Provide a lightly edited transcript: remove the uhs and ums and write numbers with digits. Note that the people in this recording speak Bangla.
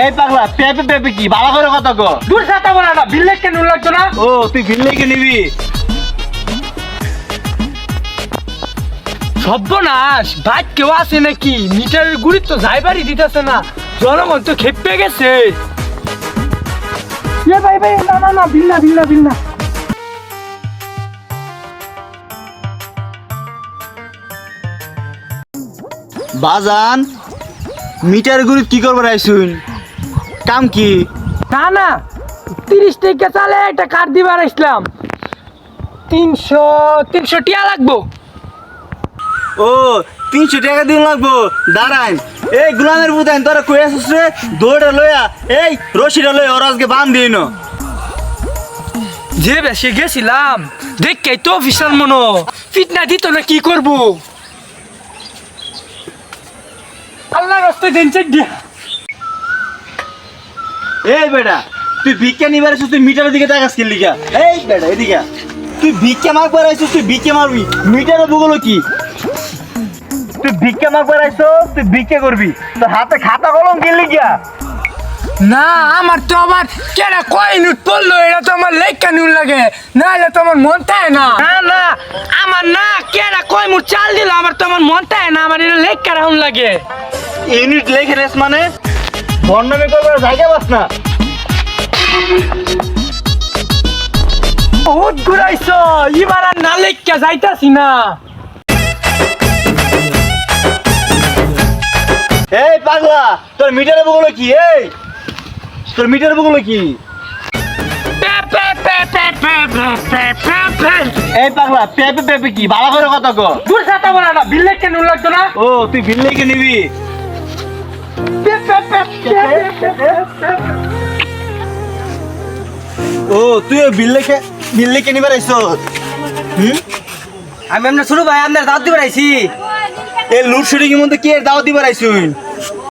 এই পাগলা পেপে পেপে কি ভালো করে কথা কো। দূর ছাতা বলা না, বিল লেখকে নুন লাগতো না। ও তুই বিল লেগে নিবি? সর্বনাশ, বাইক কেউ আছে নাকি? মিটারের গুরুত্ব যাইবারই দিতেছে না, জনগণ তো খেপে গেছে। ভাই ভাই, না না না, বিল না, বিল না, বিল না। বাজান মিটার গুরুত কি করবার আইছুন? কাম কি? না না, 30 টাকা চালে একটা কার্ড দিবার আসলাম। 300 টিয়া লাগবো। ও 300 টাকা দিন লাগবো। দাঁড়ান, এই গুলামের বুদান তোরা কই আসছিস রে? দৌড়ে লইয়া এই রশিটা লই ওর আজকে বান দিন। যে বেশি গেছিলাম দেখে তো অফিসার মনো ফিটনা দিত না, কি করব? আল্লাহ রাস্তায় দেন চেক দিয়া। এই বেটা তুই ভিক্ষা নিবার আইছিস, তুই মিটারের দিকে তাকাস কি লিগা? এই বেটা এদিকে তুই ভিক্ষা মাগবার আইছিস, তুই ভিক্ষা মারবি। মিটারে বুগলো কি? তুই ভিক্ষা মাগবার আইছিস, তুই ভিক্ষা করবি। তোর হাতে খাতা কলম কি লিগা? না, আমার তো আবার কেনা কয় নোট পড়লো, এটা তো আমার লেখা নুন লাগে, না হলে তো আমার মন চায় না। না না, আমার না কেনা কয় মুঠ চাল দিল, আমার তো আমার মন চায় না, আমার এটা লেখা রাউন লাগে। ইউনিট লেখে রেস মানে বর্ণমে করবার জায়গা বাস না। বহুত ঘুরাইছ, এবার আর না লেখা যাইতাছি না। এই পাগলা তোর মিটারে বুগলো কি? এই তোর মিটারে বুগলো কি? এই পাগলা পেপে পেপে কি ভালো করে কথা কো। দূর ছাতা বলা না, বিল লেখা নুন লাগতো না। ও তুই বিল লেগে নিবি? ও তুই বিল লেগে নিবার আইছস? আমি আপনার ছোট ভাই, আপনার দাওয়াত দিবার আইছি। এই লুটশুটিং এর মধ্যে কি এর দাওয়াত দিবার আইছুন?